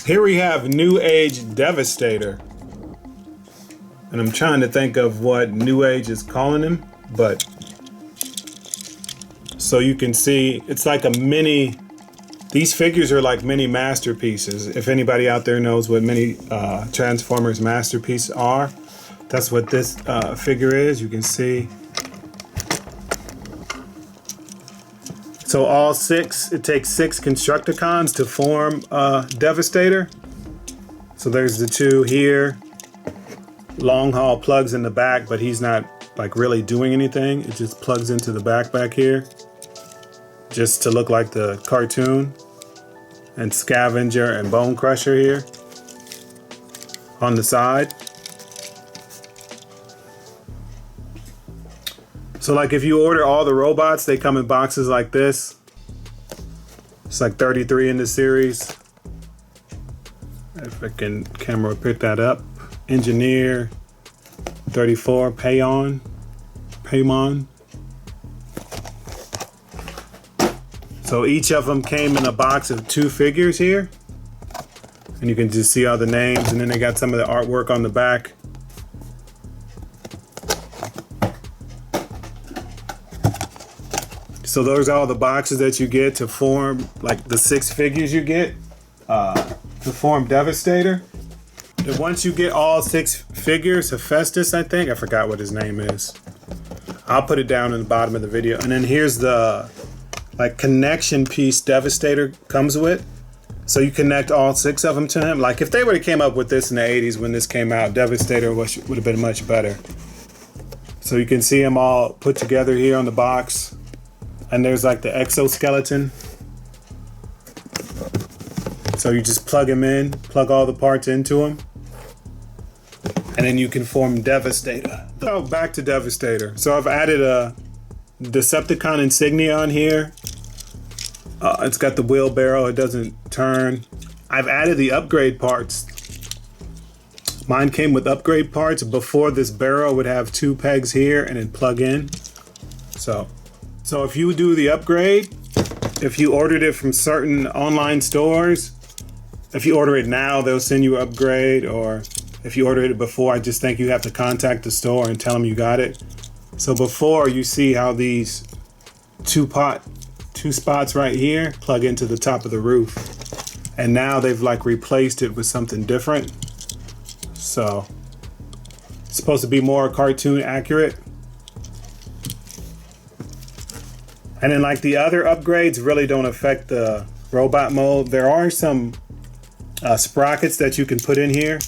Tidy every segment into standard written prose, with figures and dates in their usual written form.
Here we have Newage Devastator. And I'm trying to think of what Newage is calling him, but so you can see it's like a mini, these figures are like mini masterpieces. If anybody out there knows what mini Transformers masterpieces are, that's what this figure is. You can see. So all six, it takes 6 Constructicons to form Devastator. So there's the 2 here. Long haul plugs in the back, but he's not like really doing anything. It just plugs into the back here, just to look like the cartoon. And Scavenger and Bone Crusher here on the side. So like if you order all the robots, they come in boxes like this. It's like 33 in the series. If I can camera pick that up. Engineer 34, Paymon. So each of them came in a box of 2 figures here. And you can just see all the names, and then they got some of the artwork on the back. So those are all the boxes that you get to form, like the 6 figures you get to form Devastator. And once you get all 6 figures, Hephaestus, I think, I forgot what his name is. I'll put it down in the bottom of the video. And then here's the like connection piece Devastator comes with. So you connect all 6 of them to him. Like if they would have came up with this in the 80s when this came out, Devastator would have been much better. So you can see them all put together here on the box. And there's like the exoskeleton. So you just plug him in, plug all the parts into him. And then you can form Devastator. So back to Devastator. So I've added a Decepticon insignia on here. It's got the wheelbarrow, it doesn't turn. I've added the upgrade parts. Mine came with upgrade parts. Before, this barrel would have 2 pegs here and then plug in. So if you do the upgrade, if you ordered it from certain online stores, if you order it now, they'll send you an upgrade. Or if you ordered it before, I just think you have to contact the store and tell them you got it. So before, you see how these 2 spots right here plug into the top of the roof. And now they've like replaced it with something different. So it's supposed to be more cartoon accurate. And then like the other upgrades really don't affect the robot mode. There are some sprockets that you can put in here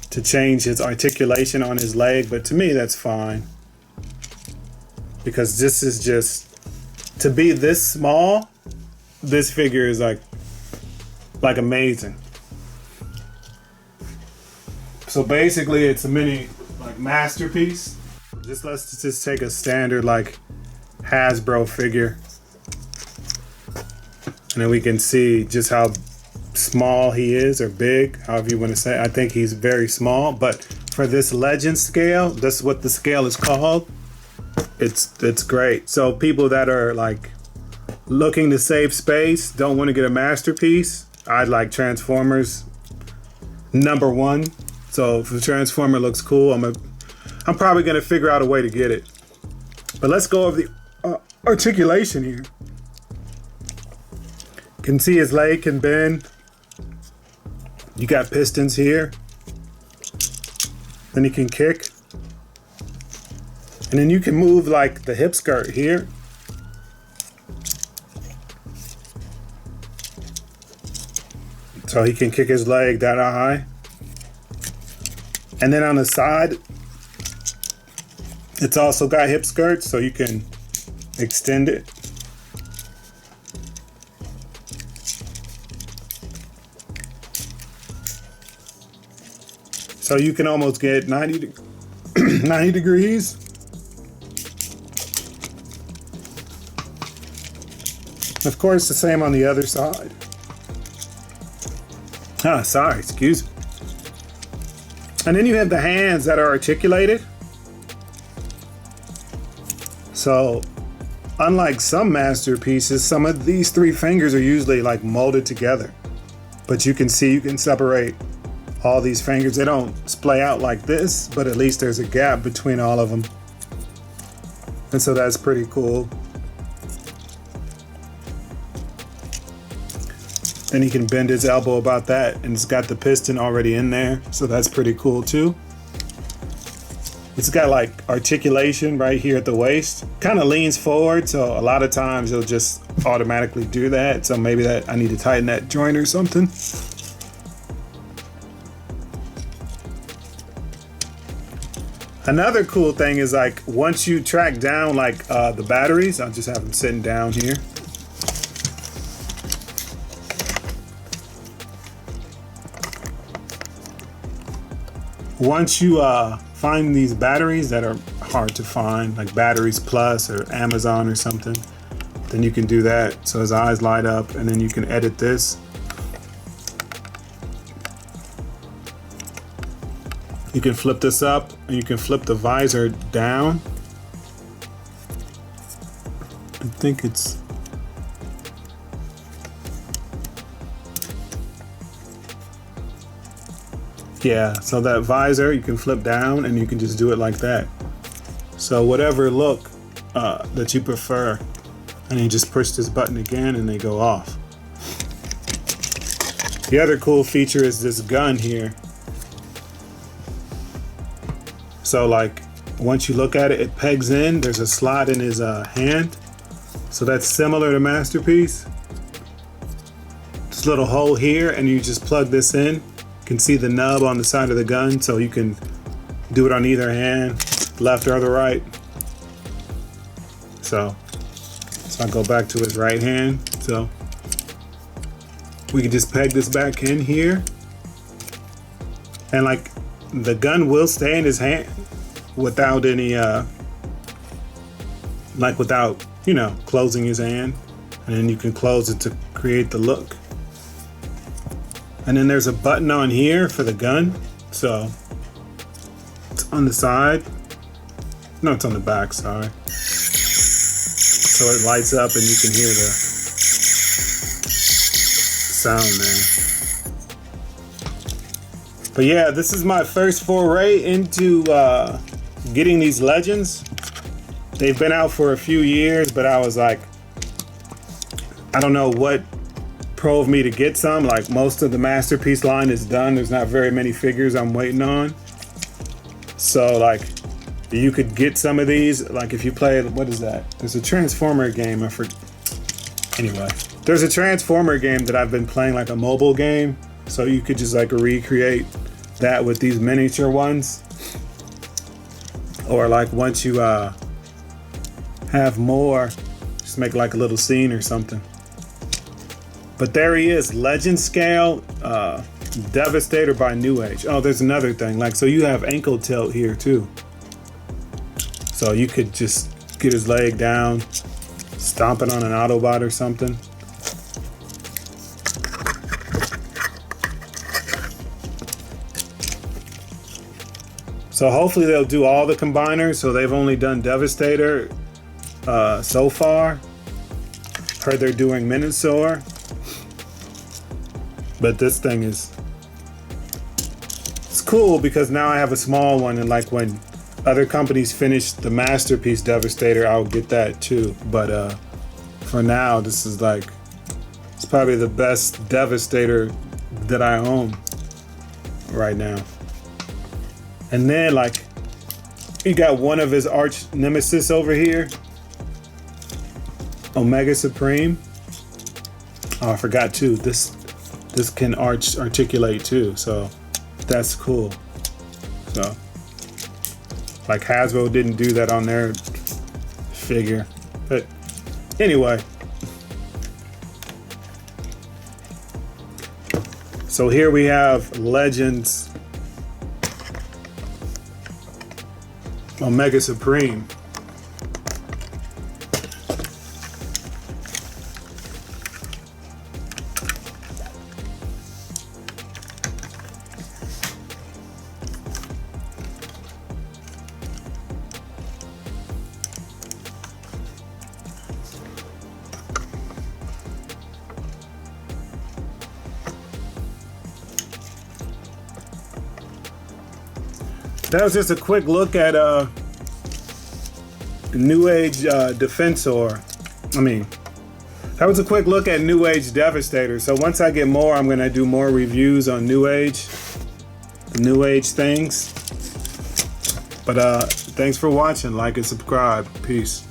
to change his articulation on his leg, but to me that's fine. Because this is just, to be this small, this figure is like amazing. So basically it's a mini like masterpiece. Let's just take a standard like Hasbro figure, and then we can see just how small he is, or big, however you want to say. I think he's very small, but for this legend scale, that's what the scale is called. It's great. So people that are like looking to save space, don't want to get a masterpiece, I'd like Transformers #1. So if the Transformer looks cool, I'm probably gonna figure out a way to get it. But let's go over the articulation here. You can see his leg can bend. You got pistons here. Then he can kick. And then you can move like the hip skirt here. So he can kick his leg that high. And then on the side, it's also got hip skirts, so you can extend it. So you can almost get 90 degrees. Of course, the same on the other side. Sorry, excuse me. And then you have the hands that are articulated. So unlike some masterpieces, some of these three fingers are usually like molded together. But you can see, you can separate all these fingers. They don't splay out like this, but at least there's a gap between all of them. And so that's pretty cool. Then he can bend his elbow about that, and it's got the piston already in there, so that's pretty cool too. It's got like articulation right here at the waist. Kind of leans forward, so a lot of times it'll just automatically do that. So maybe that I need to tighten that joint or something. Another cool thing is like once you track down like the batteries, I'll just have them sitting down here. Once you find these batteries that are hard to find, like Batteries Plus or Amazon or something, then you can do that. So his eyes light up, and then you can edit this. You can flip this up, and you can flip the visor down. I think it's... Yeah, so that visor you can flip down and you can just do it like that. So whatever look that you prefer, and you just push this button again and they go off. The other cool feature is this gun here. So like once you look at it, it pegs in. There's a slot in his hand. So that's similar to Masterpiece. This little hole here, and you just plug this in. Can see the nub on the side of the gun, so you can do it on either hand, left or the right. So I'll go back to his right hand. So we can just peg this back in here, and like the gun will stay in his hand without any like without, you know, closing his hand, and then you can close it to create the look. And then there's a button on here for the gun. So it's on the side. No, it's on the back, sorry. So it lights up and you can hear the sound there. But yeah, this is my first foray into getting these Legends. They've been out for a few years, but I was like, I don't know what drove me to get some. Like most of the Masterpiece line is done. There's not very many figures I'm waiting on. So like you could get some of these, like if you play, what is that? There's a Transformer game, anyway, there's a Transformer game that I've been playing, like a mobile game. So you could just like recreate that with these miniature ones. Or like once you have more, just make like a little scene or something. But there he is, Legend scale, Devastator by Newage. Oh, there's another thing, like, so you have ankle tilt here too. So you could just get his leg down, stomp it on an Autobot or something. So hopefully they'll do all the combiners. So they've only done Devastator so far. Heard they're doing Minosaur. But this thing is, it's cool because now I have a small one, and like when other companies finish the Masterpiece Devastator, I'll get that too. But for now, this is like, it's probably the best Devastator that I own right now. And then like, you got one of his arch nemesis over here, Omega Supreme. Oh, I forgot too. This can articulate too, so that's cool. So like Hasbro didn't do that on their figure, but anyway. So here we have Legends Omega Supreme. That was just a quick look at Newage Defensor. That was a quick look at Newage Devastator. So once I get more, I'm gonna do more reviews on Newage things. But thanks for watching. Like and subscribe. Peace.